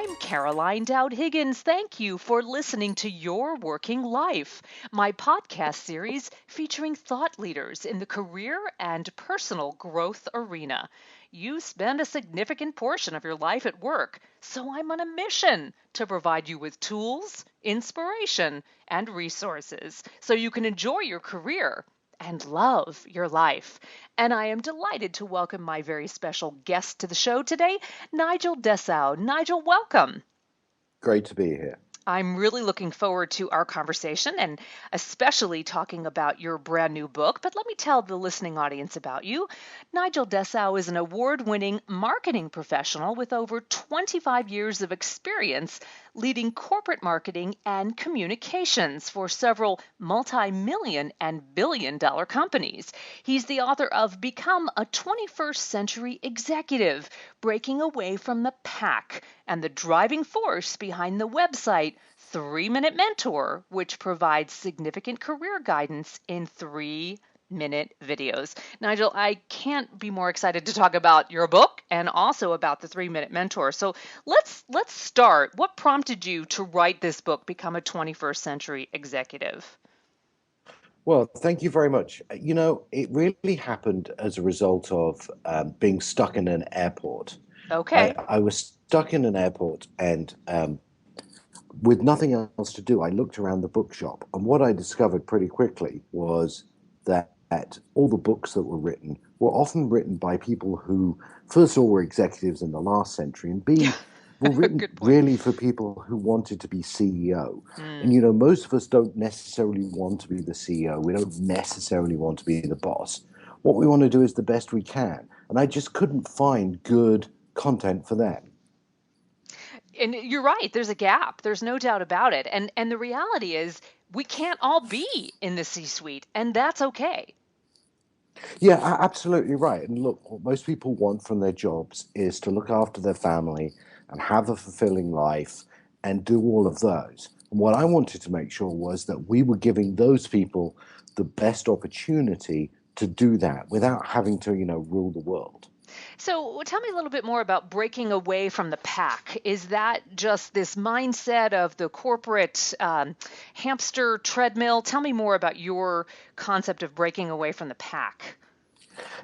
I'm Caroline Dowd-Higgins. Thank you for listening to Your Working Life, my podcast series featuring thought leaders in the career and personal growth arena. You spend a significant portion of your life at work, so I'm on a mission to provide you with tools, inspiration, and resources so you can enjoy your career and love your life. And I am delighted to welcome my very special guest to the show today, Nigel Dessau. Nigel, welcome. Great to be here. I'm really looking forward to our conversation and especially talking about your brand new book. But let me tell the listening audience about you. Nigel Dessau is an award-winning marketing professional with over 25 years of experience leading corporate marketing and communications for several multi-million and billion-dollar companies. He's the author of Become a 21st Century Executive, Breaking Away from the Pack, and the driving force behind the website 3-Minute Mentor, which provides significant career guidance in 3-minute videos. Nigel, I can't be more excited to talk about your book and also about the 3-Minute Mentor. So let's start. What prompted you to write this book, Become a 21st Century Executive? Well, thank you very much. It really happened as a result of being stuck in an airport. Okay. I was stuck in an airport and with nothing else to do, I looked around the bookshop. And what I discovered pretty quickly was that all the books that were often written by people who, first of all, were executives in the last century, and B, were written Good point. really for people who wanted to be CEO. Mm. And, most of us don't necessarily want to be the CEO. We don't necessarily want to be the boss. What we want to do is the best we can. And I just couldn't find good content for them. And you're right, there's a gap. There's no doubt about it. And the reality is we can't all be in the C-suite, and that's okay. Yeah, absolutely right. And look, what most people want from their jobs is to look after their family and have a fulfilling life and do all of those. And what I wanted to make sure was that we were giving those people the best opportunity to do that without having to, rule the world. So tell me a little bit more about breaking away from the pack. Is that just this mindset of the corporate hamster treadmill? Tell me more about your concept of breaking away from the pack.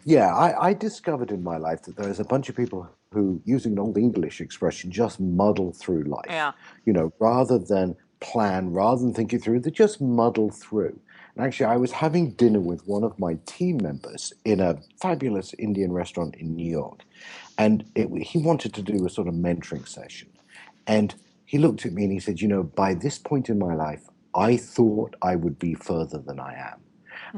Yeah, I discovered in my life that there's a bunch of people who, using an old English expression, just muddle through life. Yeah. Rather than plan, rather than think it through, they just muddle through. And actually, I was having dinner with one of my team members in a fabulous Indian restaurant in New York. And he wanted to do a sort of mentoring session. And he looked at me and he said, by this point in my life, I thought I would be further than I am.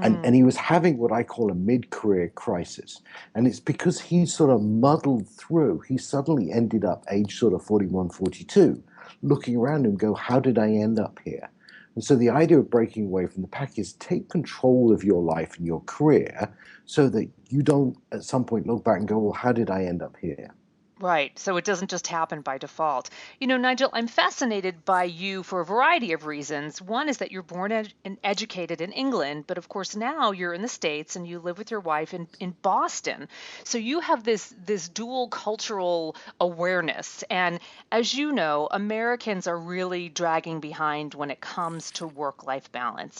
And Mm. he was having what I call a mid-career crisis. And it's because he sort of muddled through. He suddenly ended up age sort of 41, 42, looking around and go, how did I end up here? And so the idea of breaking away from the pack is take control of your life and your career so that you don't at some point look back and go, well, how did I end up here? Right. So it doesn't just happen by default. Nigel, I'm fascinated by you for a variety of reasons. One is that you're born and educated in England, but of course now you're in the States and you live with your wife in Boston. So you have this dual cultural awareness. And as you know, Americans are really dragging behind when it comes to work-life balance.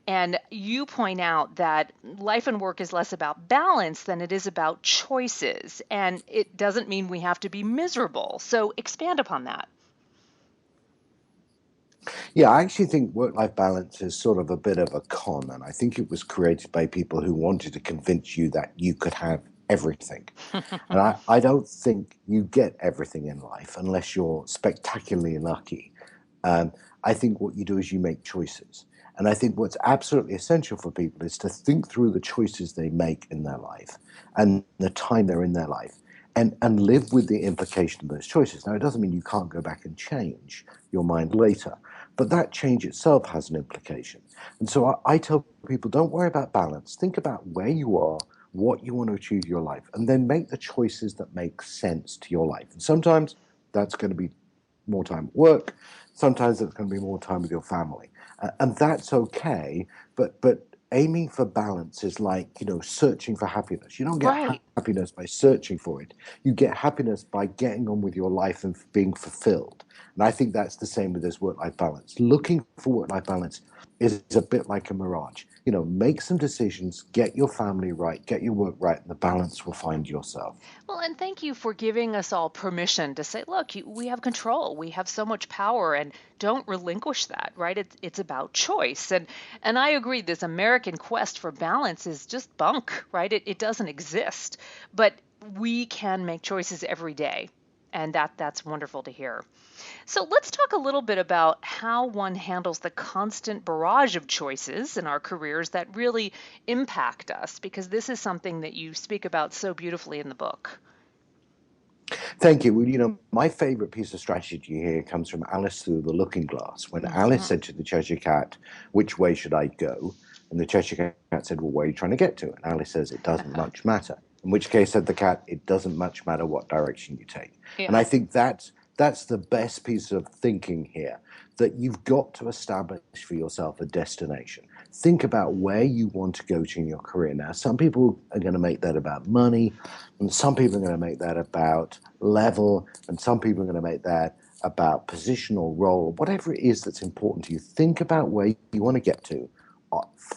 And you point out that life and work is less about balance than it is about choices. And it doesn't mean we have to be miserable. So expand upon that. Yeah, I actually think work-life balance is sort of a bit of a con, and I think it was created by people who wanted to convince you that you could have everything. And I don't think you get everything in life unless you're spectacularly lucky. I think what you do is you make choices. And I think what's absolutely essential for people is to think through the choices they make in their life and the time they're in their life and live with the implication of those choices. Now, it doesn't mean you can't go back and change your mind later, but that change itself has an implication. And so I tell people, don't worry about balance. Think about where you are, what you want to achieve in your life, and then make the choices that make sense to your life. And sometimes that's going to be more time at work. Sometimes it's going to be more time with your family. And that's okay. But aiming for balance is like, searching for happiness. You don't get Right. happiness by searching for it. You get happiness by getting on with your life and being fulfilled. And I think that's the same with this work-life balance. Looking for work-life balance is a bit like a mirage. Make some decisions, get your family right, get your work right, and the balance will find yourself. Well, and thank you for giving us all permission to say, look, we have control. We have so much power, and don't relinquish that, right? It's about choice. And I agree, this American quest for balance is just bunk, right? It doesn't exist. But we can make choices every day. And that's wonderful to hear. So let's talk a little bit about how one handles the constant barrage of choices in our careers that really impact us, because this is something that you speak about so beautifully in the book. Thank you. Well, my favorite piece of strategy here comes from Alice through the Looking Glass. When Alice Hmm. said to the Cheshire Cat, "Which way should I go?" And the Cheshire Cat said, "Well, where are you trying to get to?" And Alice says, "It doesn't much matter." In which case, said the cat, "It doesn't much matter what direction you take." And Yeah. I think that's the best piece of thinking here, that you've got to establish for yourself a destination. Think about where you want to go to in your career. Now, some people are going to make that about money, and some people are going to make that about level, and some people are going to make that about position or role, whatever it is that's important to you. Think about where you want to get to,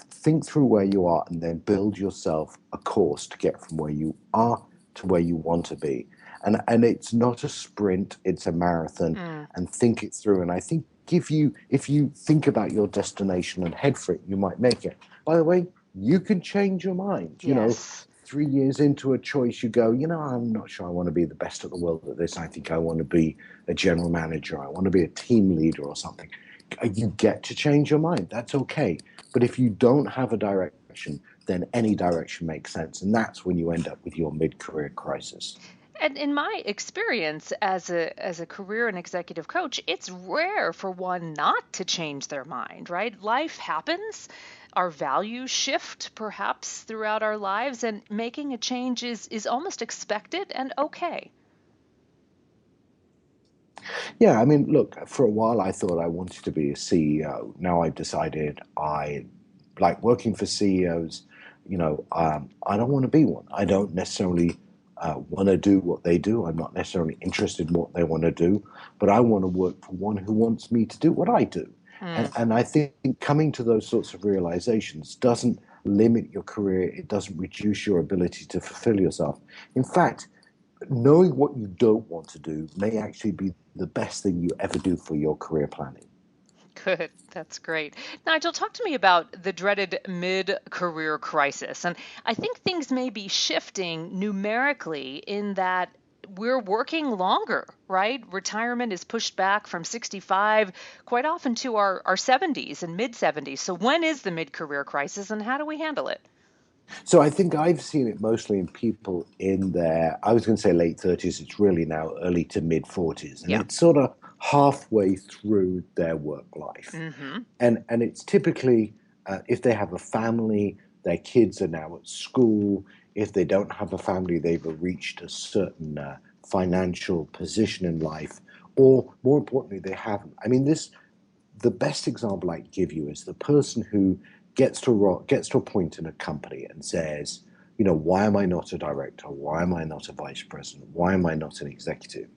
think through where you are, and then build yourself a course to get from where you are to where you want to be. And it's not a sprint, it's a marathon, Mm, and think it through. And I think if you think about your destination and head for it, you might make it. By the way, you can change your mind. yes. 3 years into a choice, you go, I'm not sure I want to be the best at the world at this. I think I want to be a general manager. I want to be a team leader or something. You get to change your mind. That's okay. But if you don't have a direction, then any direction makes sense. And that's when you end up with your mid-career crisis. And in my experience as a career and executive coach, it's rare for one not to change their mind, right? Life happens, our values shift perhaps throughout our lives, and making a change is almost expected and okay. Yeah, I mean, look, for a while I thought I wanted to be a CEO. Now I've decided I like working for CEOs. I don't want to be one. I don't necessarily want to do what they do. I'm not necessarily interested in what they want to do, but I want to work for one who wants me to do what I do. Mm. And I think coming to those sorts of realizations doesn't limit your career. It doesn't reduce your ability to fulfill yourself. In fact, knowing what you don't want to do may actually be the best thing you ever do for your career planning. Good. That's great. Nigel, talk to me about the dreaded mid-career crisis. And I think things may be shifting numerically in that we're working longer, right? Retirement is pushed back from 65 quite often to our 70s and mid 70s. So when is the mid-career crisis and how do we handle it? So I think I've seen it mostly in people in their, I was going to say late 30s, it's really now early to mid 40s. And Yeah. it's sort of halfway through their work life. Hmm. And it's typically, if they have a family, their kids are now at school. If they don't have a family, they've reached a certain financial position in life. Or more importantly, they haven't. I mean, the best example I can give you is the person who gets to a point in a company and says, why am I not a director? Why am I not a vice president? Why am I not an executive?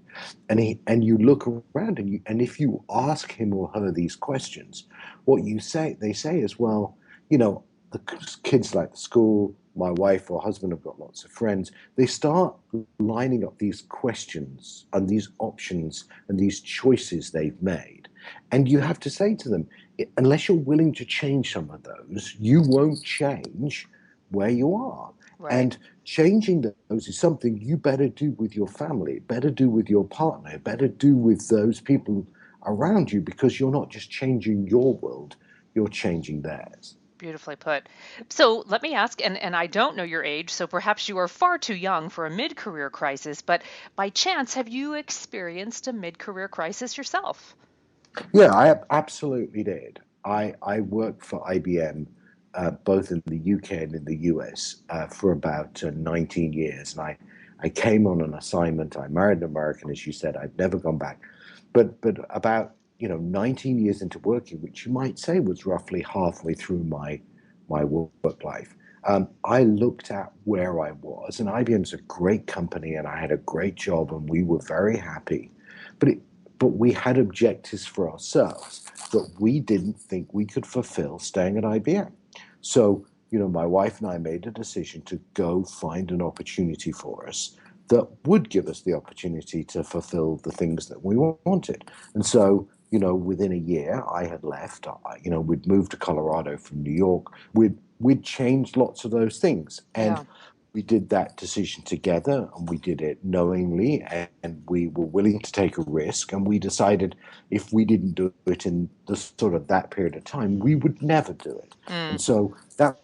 And you look around and if you ask him or her these questions, what they say is, well, the kids like the school, my wife or husband have got lots of friends. They start lining up these questions and these options and these choices they've made. And you have to say to them, unless you're willing to change some of those, you won't change where you are. Right. And changing those is something you better do with your family, better do with your partner, better do with those people around you, because you're not just changing your world, you're changing theirs. Beautifully put. So let me ask, and I don't know your age, so perhaps you are far too young for a mid-career crisis, but by chance, have you experienced a mid-career crisis yourself? Yeah, I absolutely did. I worked for IBM, both in the UK and in the US, for about 19 years. And I came on an assignment. I married an American, as you said. I've never gone back. But about 19 years into working, which you might say was roughly halfway through my work life, I looked at where I was, and IBM's a great company, and I had a great job, and we were very happy. But it, but we had objectives for ourselves that we didn't think we could fulfill staying at IBM. So, my wife and I made a decision to go find an opportunity for us that would give us the opportunity to fulfill the things that we wanted. And so, within a year, I had left. We'd moved to Colorado from New York. We'd changed lots of those things, and Yeah. we did that decision together, and we did it knowingly, and we were willing to take a risk. And we decided if we didn't do it in the sort of that period of time, we would never do it. Mm. And so that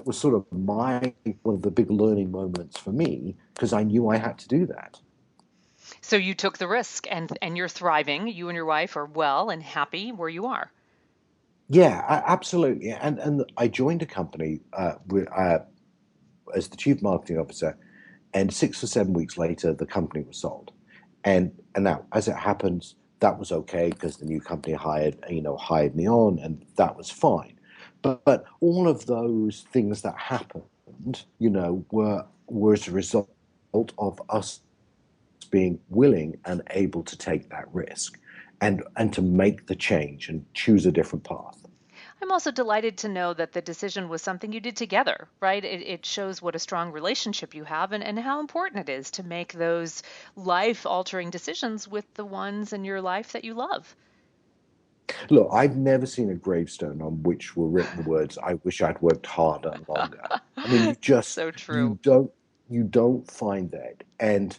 was sort of one of the big learning moments for me because I knew I had to do that. So you took the risk and you're thriving. You and your wife are well and happy where you are. Yeah, absolutely. And I joined a company as the chief marketing officer, and 6 or 7 weeks later, the company was sold. And now, as it happens, that was okay because the new company hired me on, and that was fine. But all of those things that happened, were as a result of us being willing and able to take that risk, and to make the change and choose a different path. I'm also delighted to know that the decision was something you did together, right? It shows what a strong relationship you have and how important it is to make those life altering decisions with the ones in your life that you love. Look, I've never seen a gravestone on which were written the words, "I wish I'd worked harder and longer." I mean, So true. you don't find that. And,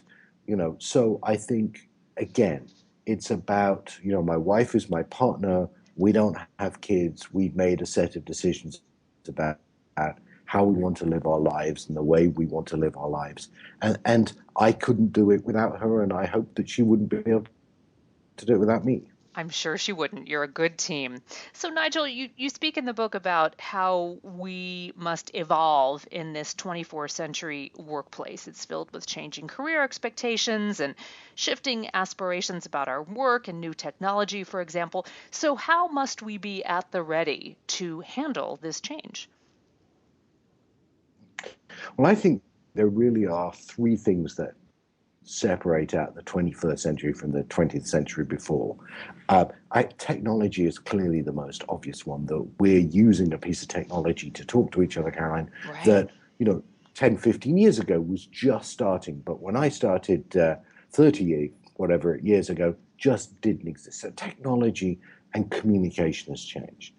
so I think, again, it's about, my wife is my partner. We don't have kids. We've made a set of decisions about how we want to live our lives and the way we want to live our lives. And I couldn't do it without her, and I hope that she wouldn't be able to do it without me. I'm sure she wouldn't. You're a good team. So, Nigel, you speak in the book about how we must evolve in this 24th century workplace. It's filled with changing career expectations and shifting aspirations about our work and new technology, for example. So, how must we be at the ready to handle this change? Well, I think there really are three things that separate out the 21st century from the 20th century before. Technology is clearly the most obvious one, that we're using a piece of technology to talk to each other, Caroline, Right. that, 10, 15 years ago was just starting. But when I started 30 whatever years ago, just didn't exist. So technology and communication has changed.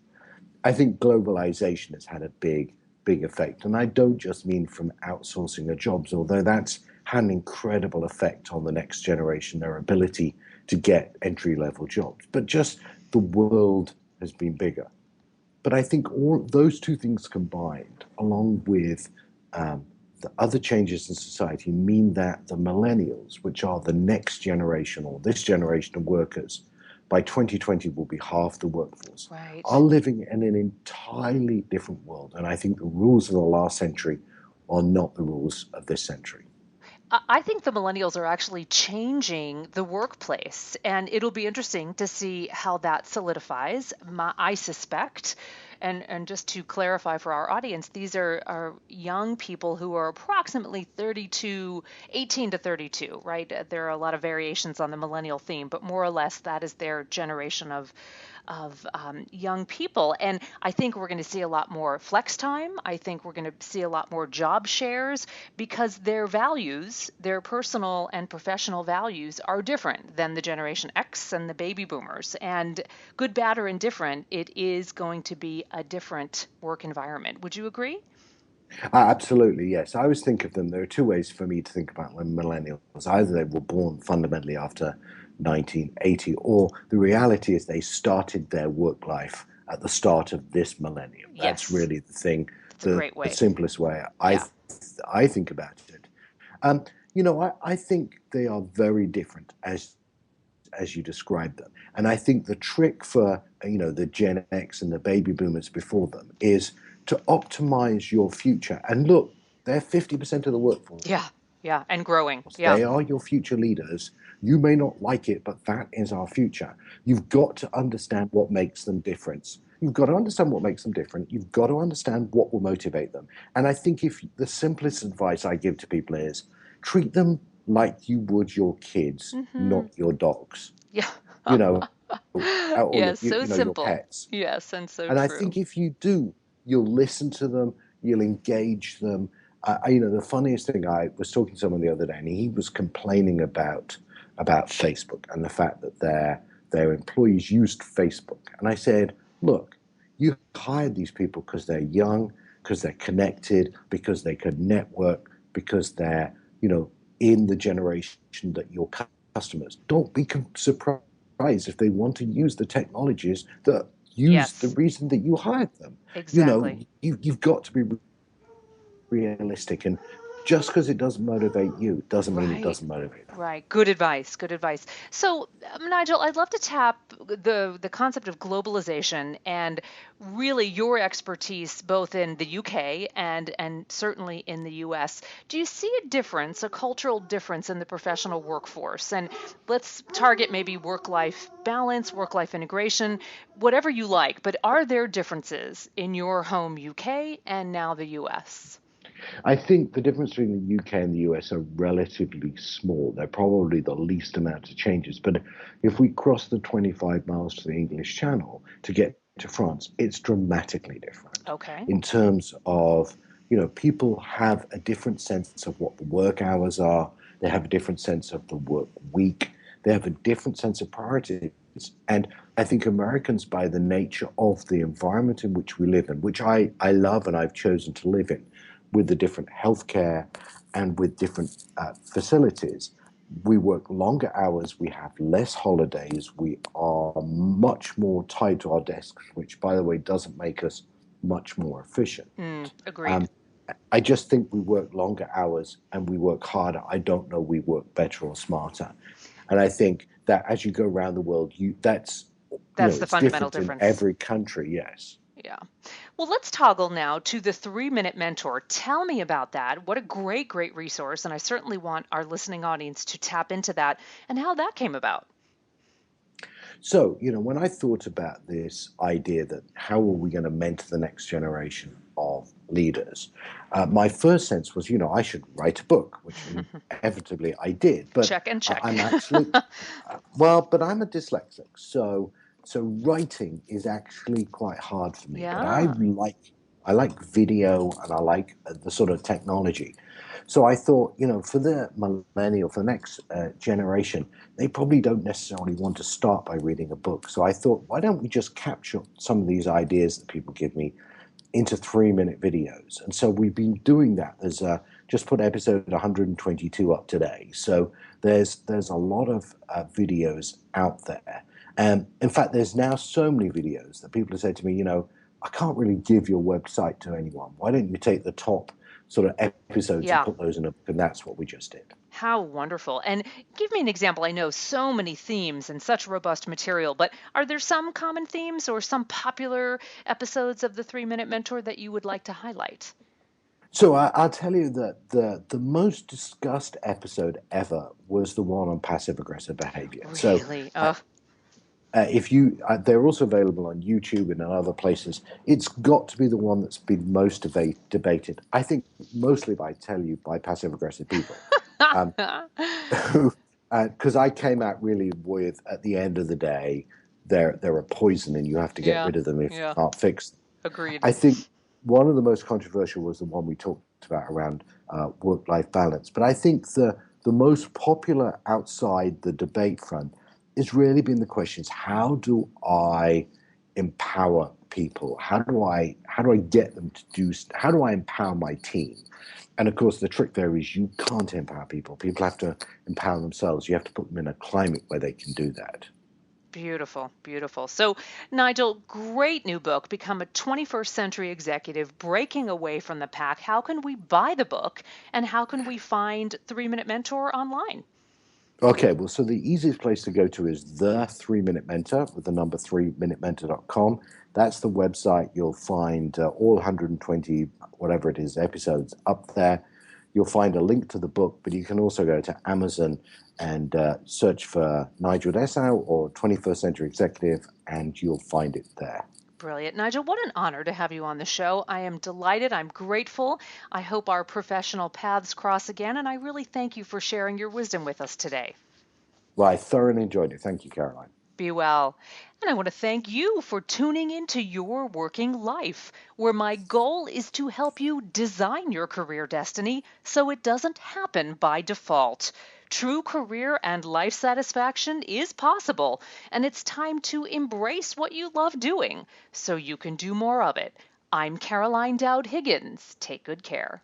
I think globalization has had a big, big effect. And I don't just mean from outsourcing of jobs, although that's had an incredible effect on the next generation, their ability to get entry level jobs, but just the world has been bigger. But I think all those two things combined, along with the other changes in society, mean that the millennials, which are the next generation or this generation of workers, by 2020 will be half the workforce, are Right. living in an entirely different world. And I think the rules of the last century are not the rules of this century. I think the millennials are actually changing the workplace, and it'll be interesting to see how that solidifies. I suspect, and just to clarify for our audience, these are young people who are approximately 32, 18 to 32, right? There are a lot of variations on the millennial theme, but more or less that is their generation of young people. And I think we're going to see a lot more flex time. I think we're going to see a lot more job shares because their values, their personal and professional values, are different than the Generation X and the baby boomers. And good, bad, or indifferent, it is going to be a different work environment. Would you agree? Absolutely, yes. I always think of them. There are two ways for me to think about millennials. Either they were born fundamentally after 1980, or the reality is they started their work life at the start of this millennium. That's Yes, really the thing, that's a the, great the way. simplest way Yeah. I think about it. Um, I think they are very different as you described them. And I think the trick for the Gen X and the baby boomers before them is to optimize your future. And look, they're 50% of the workforce. Yeah. Yeah. And growing. Yeah. They are your future leaders. You may not like it, but that is our future. You've got to understand what makes them different. you've got to understand what makes them different. You've got to understand what will motivate them. And I think if the simplest advice I give to people is treat them like you would your kids, Hmm. not your dogs, Yeah. you know, or Yes, so your simple. pets. Yes, and so And I true. think if you do, you'll listen to them, you'll engage them. The funniest thing, I was talking to someone the other day, and he was complaining about Facebook and the fact that their employees used Facebook. And I said, look, you hired these people because they're young, because they're connected, because they could network, because they're in the generation that your customers. Don't be surprised if they want to use the technologies that use the Yes, reason that you hired them. exactly. You've got to be realistic, and just because it doesn't motivate you doesn't mean it Right. doesn't motivate them. Right. Good advice. Good advice. So, Nigel, I'd love to tap the concept of globalization and really your expertise both in the UK and certainly in the US. Do you see a difference, a cultural difference in the professional workforce? And let's target maybe work-life balance, work-life integration, whatever you like. But are there differences in your home UK and now the US? I think the difference between the UK and the US are relatively small. They're probably the least amount of changes. But if we cross the 25 miles to the English Channel to get to France, it's dramatically different Okay. in terms of, people have a different sense of what the work hours are. They have a different sense of the work week. They have a different sense of priorities. And I think Americans, by the nature of the environment in which we live in, which I love and I've chosen to live in, with the different healthcare and with different facilities, we work longer hours, we have less holidays, we are much more tied to our desks, which, by the way, doesn't make us much more efficient. Agreed. Um, I just think we work longer hours and we work harder. I don't know we work better or smarter. And I think that as you go around the world, That's the it's fundamental different in difference. every country, yes. Yeah. Well, let's toggle now to the 3 Minute Mentor. Tell me about that. What a great, great resource. And I certainly want our listening audience to tap into that and how that came about. So, when I thought about this idea that how are we going to mentor the next generation of leaders, my first sense was, I should write a book, which inevitably I did. But Check and check. I'm actually, but I'm a dyslexic. So writing is actually quite hard for me. But Yeah. I like video and I like the sort of technology. So I thought, for the millennial, for the next generation, they probably don't necessarily want to start by reading a book. So I thought, why don't we just capture some of these ideas that people give me into 3 minute videos? And so we've been doing that. There's just put episode 122 up today. So there's a lot of videos out there. In fact, there's now so many videos that people have said to me, I can't really give your website to anyone. Why don't you take the top sort of episodes and Yeah. put those in a book? And that's what we just did. How wonderful. And give me an example. I know so many themes and such robust material, but are there some common themes or some popular episodes of the 3 Minute Mentor that you would like to highlight? So I'll tell you that the most discussed episode ever was the one on passive aggressive behavior. So Really? if you, they're also available on YouTube and in other places. It's got to be the one that's been most debated. I think mostly by passive aggressive people, because I came out really with at the end of the day, they're a poison and you have to get Yeah. rid of them if you Yeah. can't fix them. Agreed. I think one of the most controversial was the one we talked about around work-life balance. But I think the most popular outside the debate front has really been the questions: how do I empower people? How do I get them to do? How do I empower my team? And of course, the trick there is you can't empower people. People have to empower themselves. You have to put them in a climate where they can do that. Beautiful, beautiful. So, Nigel, great new book, Become a 21st Century Executive, Breaking Away from the Pack. How can we buy the book and how can we find 3 Minute Mentor online? Okay, well, so the easiest place to go to is the 3 Minute Mentor with the number 3minutementor.com. That's the website. You'll find all 120, whatever it is, episodes up there. You'll find a link to the book, but you can also go to Amazon and search for Nigel Dessau or 21st Century Executive, and you'll find it there. Brilliant. Nigel, what an honor to have you on the show. I am delighted. I'm grateful. I hope our professional paths cross again, and I really thank you for sharing your wisdom with us today. Well, I thoroughly enjoyed it. Thank you, Caroline. Be well. And I want to thank you for tuning into Your Working Life, where my goal is to help you design your career destiny so it doesn't happen by default. True career and life satisfaction is possible, and it's time to embrace what you love doing so you can do more of it. I'm Caroline Dowd-Higgins. Take good care.